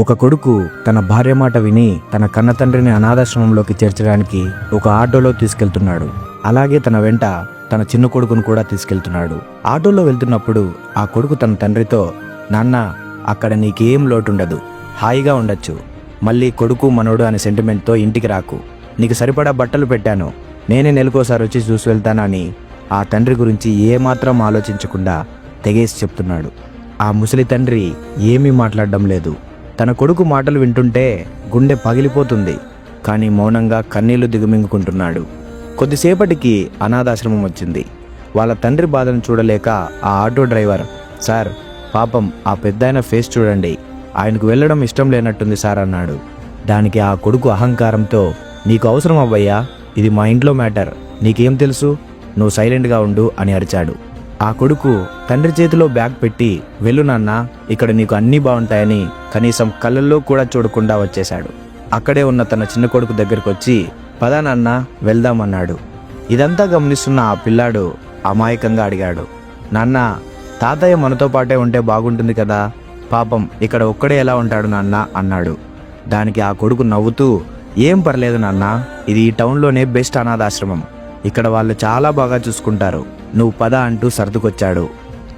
ఒక కొడుకు తన భార్య మాట విని తన కన్నతండ్రిని అనాథాశ్రమంలోకి చేర్చడానికి ఒక ఆటోలో తీసుకెళ్తున్నాడు. అలాగే తన వెంట తన చిన్న కొడుకును కూడా తీసుకెళ్తున్నాడు. ఆటోలో వెళ్తున్నప్పుడు ఆ కొడుకు తన తండ్రితో, నాన్న, అక్కడ నీకేం లోటుండదు, హాయిగా ఉండొచ్చు. మళ్ళీ కొడుకు మనోడు అనే సెంటిమెంట్తో ఇంటికి రాకు. నీకు సరిపడా బట్టలు పెట్టాను, నేనే నెలకోసారి వచ్చి చూసి వెళ్తానని ఆ తండ్రి గురించి ఏమాత్రం ఆలోచించకుండా తెగేసి చెప్తున్నాడు. ఆ ముసలి తండ్రి ఏమీ మాట్లాడడం లేదు. తన కొడుకు మాటలు వింటుంటే గుండె పగిలిపోతుంది. కానీ మౌనంగా కన్నీళ్లు దిగమింగుకుంటున్నాడు. కొద్దిసేపటికి అనాథాశ్రమం వచ్చింది. వాళ్ళ తండ్రి బాధను చూడలేక ఆ ఆటో డ్రైవర్, సార్, పాపం ఆ పెద్దాయన ఫేస్ చూడండి, ఆయనకు వెళ్ళడం ఇష్టం లేనట్టుంది సార్ అన్నాడు. దానికి ఆ కొడుకు అహంకారంతో, నీకు అవసరం అవ్వయ్యా, ఇది మా ఇంట్లో మ్యాటర్, నీకేం తెలుసు, నువ్వు సైలెంట్గా ఉండు అని అరిచాడు. ఆ కొడుకు తండ్రి చేతిలో బ్యాగ్ పెట్టి, వెళ్ళు నాన్న, ఇక్కడ నీకు అన్నీ బాగుంటాయని కనీసం కళ్ళల్లో కూడా చూడకుండా వచ్చేశాడు. అక్కడే ఉన్న తన చిన్న కొడుకు దగ్గరికి వచ్చి, పదా నాన్న, వెళ్దామన్నాడు. ఇదంతా గమనిస్తున్న ఆ పిల్లాడు అమాయకంగా అడిగాడు, నాన్న, తాతయ్య మనతో పాటే ఉంటే బాగుంటుంది కదా, పాపం ఇక్కడ ఒక్కడే ఎలా ఉంటాడు నాన్న అన్నాడు. దానికి ఆ కొడుకు నవ్వుతూ, ఏం పర్లేదు నాన్న, ఇది ఈ టౌన్లోనే బెస్ట్ అనాథాశ్రమం, ఇక్కడ వాళ్ళు చాలా బాగా చూసుకుంటారు, నువ్వు పద అంటూ సర్దుకొచ్చాడు.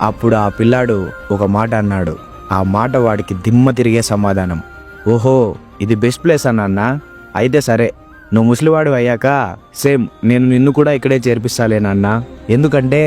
అప్పుడు ఆ పిల్లాడు ఒక మాట అన్నాడు. ఆ మాట వాడికి దిమ్మ తిరిగే సమాధానం. ఓహో, ఇది బెస్ట్ ప్లేస్ అన్నా, అయితే సరే, నువ్వు ముసలివాడు అయ్యాక సేమ్ నేను నిన్ను కూడా ఇక్కడే చేర్పిస్తాలేనన్నా, ఎందుకంటే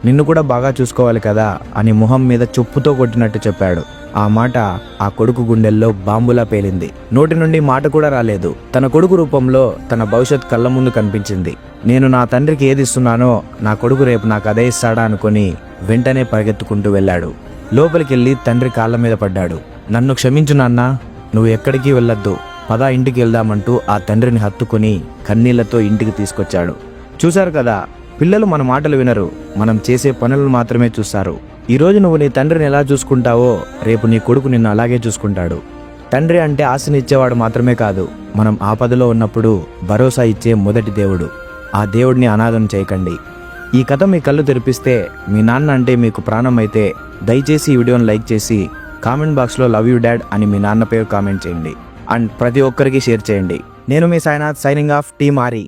నిన్ను కూడా బాగా చూసుకోవాలి కదా అని మొహం మీద చెప్పుతో కొట్టినట్టు చెప్పాడు. ఆ మాట ఆ కొడుకు గుండెల్లో బాంబులా పేలింది. నోటి నుండి మాట కూడా రాలేదు. తన కొడుకు రూపంలో తన భవిష్యత్ కళ్ళ ముందు కనిపించింది. నేను నా తండ్రికి ఏది ఇస్తున్నానో నా కొడుకు రేపు నాకు అదే ఇస్తాడా అనుకుని వెంటనే పరిగెత్తుకుంటూ వెళ్ళాడు. లోపలికెళ్ళి తండ్రి కాళ్ళ మీద పడ్డాడు. నన్ను క్షమించు నాన్నా, నువ్వు ఎక్కడికి వెళ్ళొద్దు, పదా ఇంటికి వెళ్దామంటూ ఆ తండ్రిని హత్తుకుని కన్నీళ్లతో ఇంటికి తీసుకొచ్చాడు. చూశారు కదా, పిల్లలు మన మాటలు వినరు, మనం చేసే పనులను మాత్రమే చూస్తారు. ఈరోజు నువ్వు నీ తండ్రిని ఎలా చూసుకుంటావో రేపు నీ కొడుకు నిన్ను అలాగే చూసుకుంటాడు. తండ్రి అంటే ఆశనిచ్చేవాడు మాత్రమే కాదు, మనం ఆపదలో ఉన్నప్పుడు భరోసా ఇచ్చే మొదటి దేవుడు. ఆ దేవుడిని అనాథం చేయకండి. ఈ కథ మీ కళ్ళు తెరిపిస్తే, మీ నాన్న అంటే మీకు ప్రాణం అయితే దయచేసి ఈ వీడియోని లైక్ చేసి కామెంట్ బాక్స్లో లవ్ యూ డాడ్ అని మీ నాన్న పేరు కామెంట్ చేయండి. అండ్ ప్రతి ఒక్కరికి షేర్ చేయండి. నేను మీ సాయినాథ్, సైనింగ్ ఆఫ్, టీమ్ ఆరి.